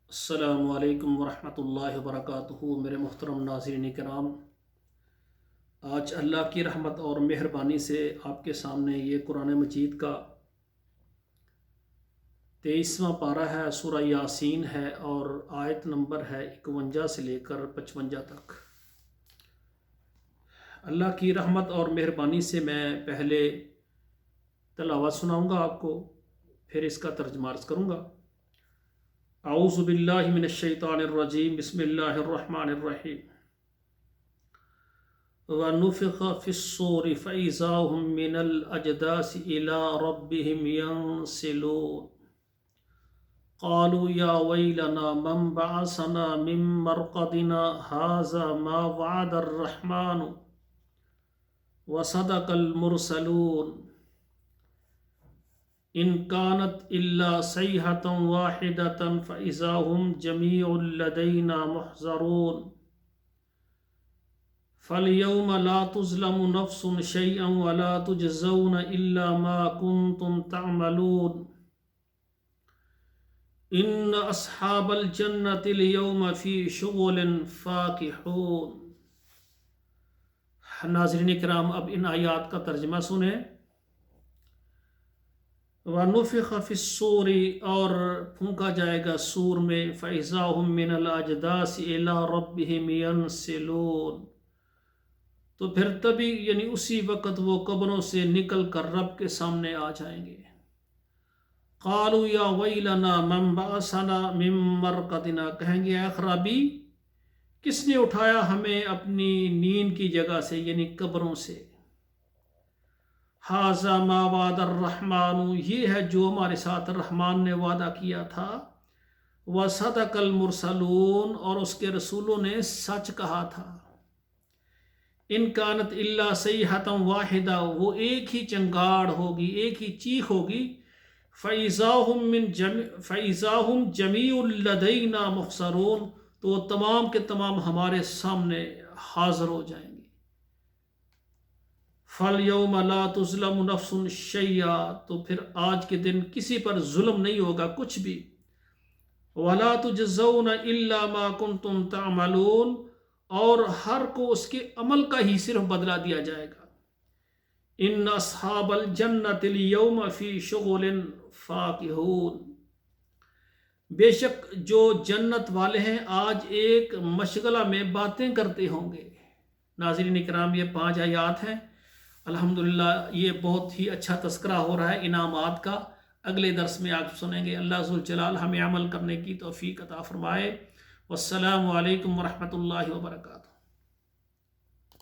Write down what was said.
السلام علیکم ورحمۃ اللہ وبرکاتہ۔ میرے محترم ناظرین کرام، آج اللہ کی رحمت اور مہربانی سے آپ کے سامنے یہ قرآن مجید کا 23واں پارہ ہے، سورہ یاسین ہے، اور آیت نمبر ہے 51 سے لے کر 55 تک۔ اللہ کی رحمت اور مہربانی سے میں پہلے تلاوت سناؤں گا آپ کو، پھر اس کا ترجمہ عرض کروں گا۔ اعوذ باللہ من الشیطان الرجیم، بسم اللہ الرحمن الرحیم۔ وَنُفِخَ فِي الصُّورِ فَإِذَا هُم مِّنَ الْأَجْدَاثِ إِلَىٰ رَبِّهِمْ يَنسِلُونَ قَالُوا يَا وَيْلَنَا مَنْ بَعَثَنَا مِن مَّرْقَدِنَا هَٰذَا مَا وَعَدَ الرَّحْمَٰنُ وَصَدَقَ الْمُرْسَلُونَ إِن كَانَتْ إِلَّا صَيْحَةً وَاحِدَةً فَإِذَا هُمْ جَمِيعٌ لَّدَيْنَا مُحْضَرُونَ فَالْيَوْمَ لَا تُظْلَمُ نَفْسٌ شَيْئًا وَلَا تُجْزَوْنَ إِلَّا مَا كُنتُمْ تَعْمَلُونَ إِنَّ أَصْحَابَ الْجَنَّةِ الْيَوْمَ فِي شُغُلٍ فَاكِهُونَ۔ ناظرین کرام، اب ان آیات کا ترجمہ سنیں۔ وَنُفِخَ فِي الصُّورِ، اور پھونکا جائے گا سور میں، فَإِذَا هُم مِّنَ الْأَجْدَاثِ إِلَىٰ رَبِّهِمْ يَنسِلُونَ، تو پھر تبھی یعنی اسی وقت وہ قبروں سے نکل کر رب کے سامنے آ جائیں گے۔ قَالُوا يَا وَيْلَنَا مَنْ بَعَثَنَا مِن مَّرْقَدِنَا، کہیں گے اے خرابی، کس نے اٹھایا ہمیں اپنی نیند کی جگہ سے، یعنی قبروں سے۔ ہَٰذَا مَا وَعَدَ الرَّحْمَٰنُ، یہ ہے جو ہمارے ساتھ رحمان نے وعدہ کیا تھا۔ وَصَدَقَ الْمُرْسَلُونَ، اور اس کے رسولوں نے سچ کہا تھا۔ إِن كَانَتْ إِلَّا صَيْحَةً وَاحِدَةً، وہ ایک ہی چنگاڑ ہوگی، ایک ہی چیخ ہوگی۔ فَإِذَا هُمْ جَمِيعٌ لَّدَيْنَا مُحْضَرُونَ، تو وہ تمام کے تمام ہمارے سامنے حاضر ہو جائیں گے۔ فَالْيَوْمَ لَا تُظْلَمُ نَفْسٌ شَيْئًا، تو پھر آج کے دن کسی پر ظلم نہیں ہوگا کچھ بھی۔ وَلَا تُجْزَوْنَ إِلَّا مَا كُنتُمْ تَعْمَلُونَ، اور ہر کو اس کے عمل کا ہی صرف بدلہ دیا جائے گا۔ إِنَّ أَصْحَابَ الْجَنَّةِ الْيَوْمَ فِي شُغُلٍ فَاكِهُونَ، بے شک جو جنت والے ہیں آج ایک مشغلہ میں باتیں کرتے ہوں گے۔ ناظرین کرام، یہ 5 آیات ہیں۔ الحمدللہ یہ بہت ہی اچھا تذکرہ ہو رہا ہے انعامات کا۔ اگلے درس میں آپ سنیں گے۔ اللہ ذوالجلال ہمیں عمل کرنے کی توفیق عطا فرمائے۔ والسلام علیکم ورحمۃ اللہ وبرکاتہ۔